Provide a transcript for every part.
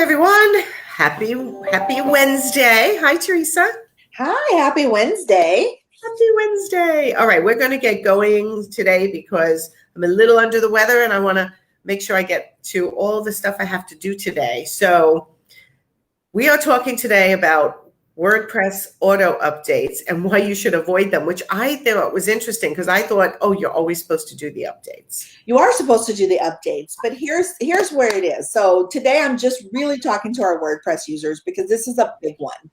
everyone. Happy Wednesday. Hi, Teresa. Hi, happy Wednesday. Happy Wednesday. All right, we're going to get going today because I'm a little under the weather and I want to make sure I get to all the stuff I have to do today. So we are talking today about WordPress auto updates and why you should avoid them, which I thought was interesting because I thought, oh, you're always supposed to do the updates. You are supposed to do the updates, but here's where it is. So today I'm just really talking to our WordPress users because this is a big one.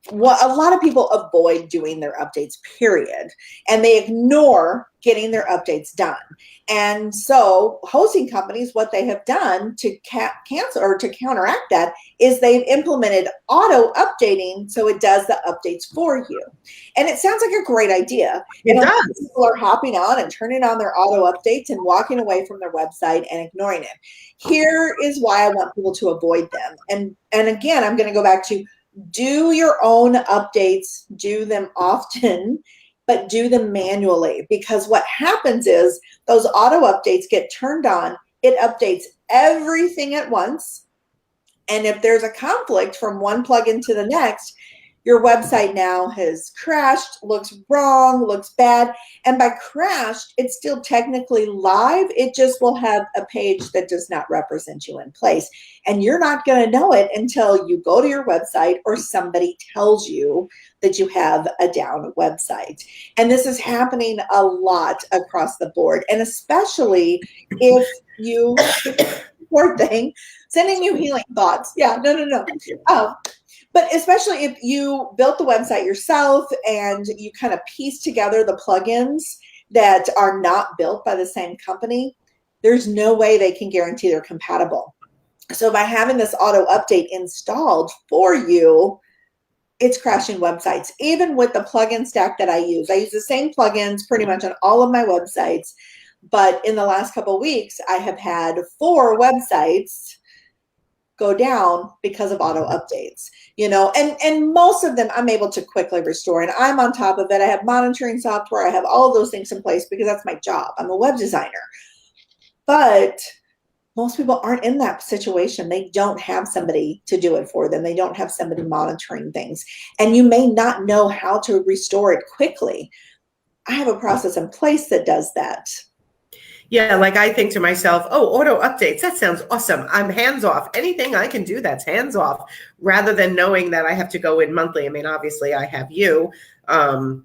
What a lot of people avoid doing their updates, period, and they ignore getting their updates done. And so hosting companies, what they have done to cancel or to counteract that is they've implemented auto updating, so it does the updates for you. And it sounds like a great idea. It does. People are hopping on and turning on their auto updates and walking away from their website and ignoring it. Here is why I want people to avoid them. And again, I'm going to go back to do your own updates, do them often, but do them manually, because what happens is those auto updates get turned on, it updates everything at once. And if there's a conflict from one plugin to the next, your website now has crashed, looks wrong, looks bad. And by crashed, it's still technically live. It just will have a page that does not represent you in place. And you're not going to know it until you go to your website or somebody tells you that you have a down website. And this is happening a lot across the board. And especially if you, poor thing, sending you healing thoughts. Yeah, no. But especially if you built the website yourself and you kind of piece together the plugins that are not built by the same company, there's no way they can guarantee they're compatible. So by having this auto update installed for you, it's crashing websites. Even with the plugin stack that I use the same plugins pretty much on all of my websites. But in the last couple of weeks, I have had 4 websites go down because of auto updates, and most of them I'm able to quickly restore, and I'm on top of it. I have monitoring software. I have all of those things in place because that's my job. I'm a web designer. But most people aren't in that situation. They don't have somebody to do it for them. They don't have somebody monitoring things. And you may not know how to restore it quickly. I have a process in place that does that. Yeah, like I think to myself, oh, auto updates, that sounds awesome. I'm hands off. Anything I can do that's hands off, rather than knowing that I have to go in monthly. I mean, obviously I have you,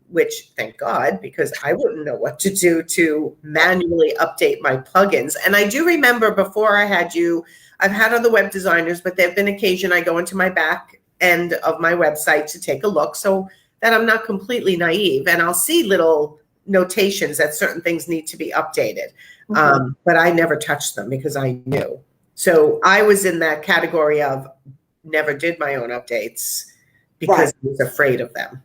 which thank God, because I wouldn't know what to do to manually update my plugins. And I do remember before I had you, I've had other web designers, but there've been occasion I go into my back end of my website to take a look so that I'm not completely naive, and I'll see little notations that certain things need to be updated. But I never touched them because I knew. So I was in that category of never did my own updates because I was afraid of them.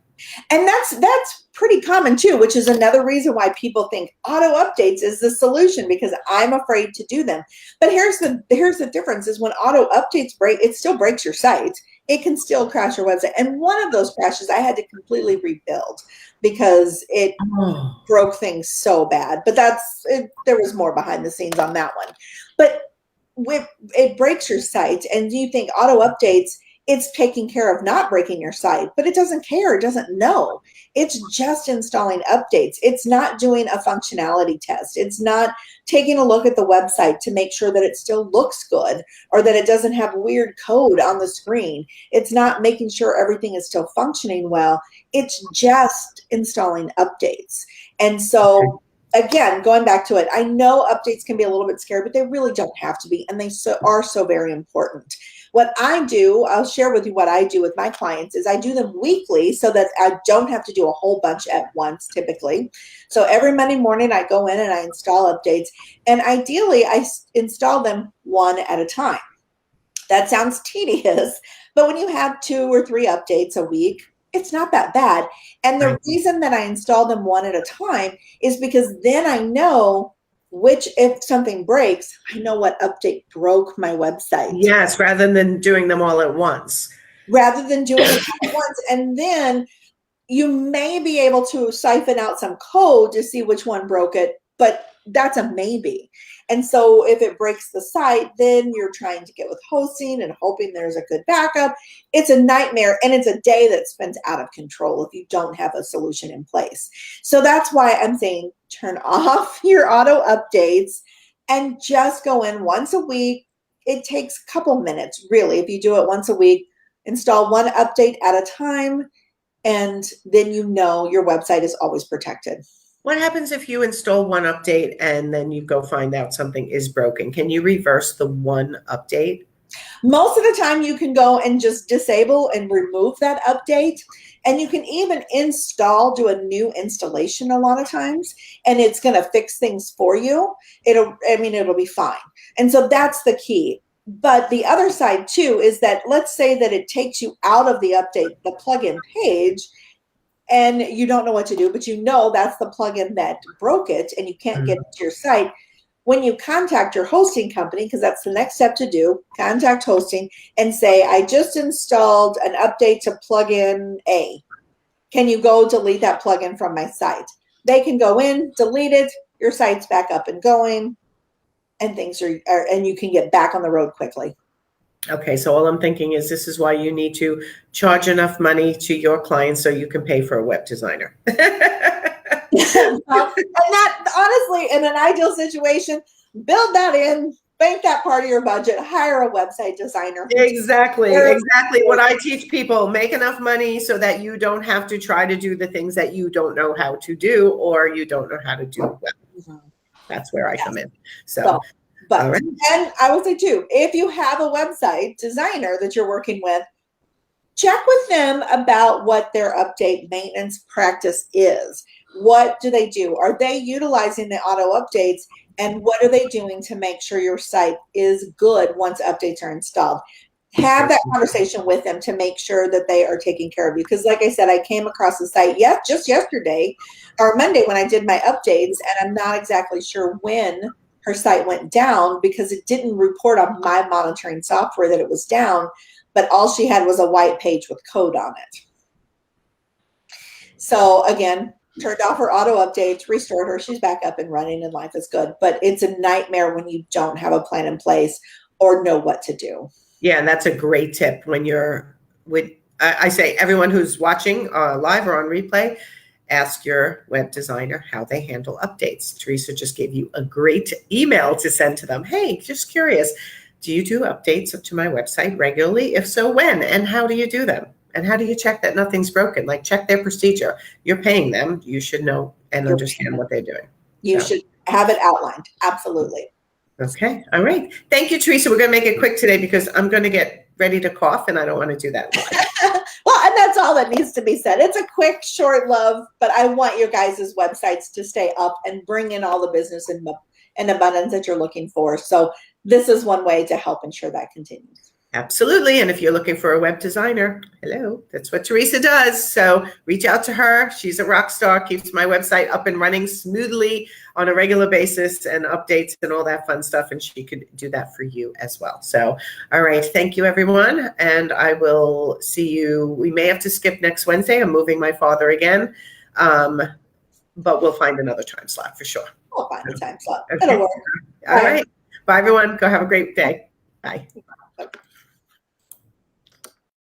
And that's pretty common too, which is another reason why people think auto updates is the solution, because I'm afraid to do them. But here's the difference is when auto updates break, it still breaks your site. It can still crash your website. And one of those crashes I had to completely rebuild because it broke things so bad. But there was more behind the scenes on that one. But it breaks your site, and you think auto updates, it's taking care of not breaking your site, but it doesn't care. It doesn't know. It's just installing updates. It's not doing a functionality test. It's not taking a look at the website to make sure that it still looks good or that it doesn't have weird code on the screen. It's not making sure everything is still functioning well. It's just installing updates. And so again, going back to it, I know updates can be a little bit scary, but they really don't have to be, and they are so very important. What I do, I'll share with you what I do with my clients, is I do them weekly so that I don't have to do a whole bunch at once typically. So every Monday morning I go in and I install updates, and ideally I install them one at a time. That sounds tedious, but when you have 2 or 3 updates a week, it's not that bad. And the reason that I install them one at a time is because then I know if something breaks, I know what update broke my website. Yes, rather than doing them all at once. Rather than doing it all at once. And then you may be able to siphon out some code to see which one broke it, but that's a maybe. And so if it breaks the site, then you're trying to get with hosting and hoping there's a good backup. It's a nightmare, and it's a day that spends out of control if you don't have a solution in place. So that's why I'm saying turn off your auto updates and just go in once a week. It takes a couple minutes, really. If you do it once a week, install one update at a time, and then you know your website is always protected. What happens if you install one update and then you go find out something is broken? Can you reverse the one update? Most of the time you can go and just disable and remove that update. And you can even do a new installation a lot of times, and it's going to fix things for you. It'll be fine. And so that's the key. But the other side too is that, let's say that it takes you out of the update, the plugin page, and you don't know what to do, but you know that's the plugin that broke it and you can't get into your site. When you contact your hosting company, because that's the next step to do, contact hosting and say, I just installed an update to plugin A. Can you go delete that plugin from my site? They can go in, delete it, your site's back up and going, and things and you can get back on the road quickly. Okay, so all I'm thinking is this is why you need to charge enough money to your clients so you can pay for a web designer. And that, honestly, in an ideal situation, build that in, bank that part of your budget, hire a website designer. Exactly what I teach people. Make enough money so that you don't have to try to do the things that you don't know how to do or you don't know how to do well. That's where I come in. But right. And I would say too, if you have a website designer that you're working with, check with them about what their update maintenance practice is. What do they do? Are they utilizing the auto updates? And what are they doing to make sure your site is good once updates are installed? Have that conversation with them to make sure that they are taking care of you. Because like I said, I came across the site just yesterday or Monday when I did my updates, and I'm not exactly sure when her site went down because it didn't report on my monitoring software that it was down, but all she had was a white page with code on it. So again, turned off her auto updates, restored her, she's back up and running and life is good. But it's a nightmare when you don't have a plan in place or know what to do. Yeah, and that's a great tip when you're I say everyone who's watching live or on replay, ask your web designer how they handle updates. Teresa just gave you a great email to send to them. Hey, just curious, do you do updates up to my website regularly? If so, when? And how do you do them? And how do you check that nothing's broken? Like, check their procedure. You're paying them. You should know and understand what they're doing. You should have it outlined. Absolutely. Okay. All right. Thank you, Teresa. We're going to make it quick today because I'm going to get ready to cough and I don't want to do that. Well, and that's all that needs to be said. It's a quick, short love, but I want your guys' websites to stay up and bring in all the business and abundance that you're looking for. So this is one way to help ensure that continues. Absolutely. And if you're looking for a web designer, hello, that's what Teresa does. So reach out to her. She's a rock star, keeps my website up and running smoothly on a regular basis and updates and all that fun stuff. And she could do that for you as well. So, all right. Thank you, everyone. And I will see you. We may have to skip next Wednesday. I'm moving my father again. But we'll find another time slot for sure. We'll find a time slot. Okay. It'll work. All right. Bye, everyone. Go have a great day. Bye.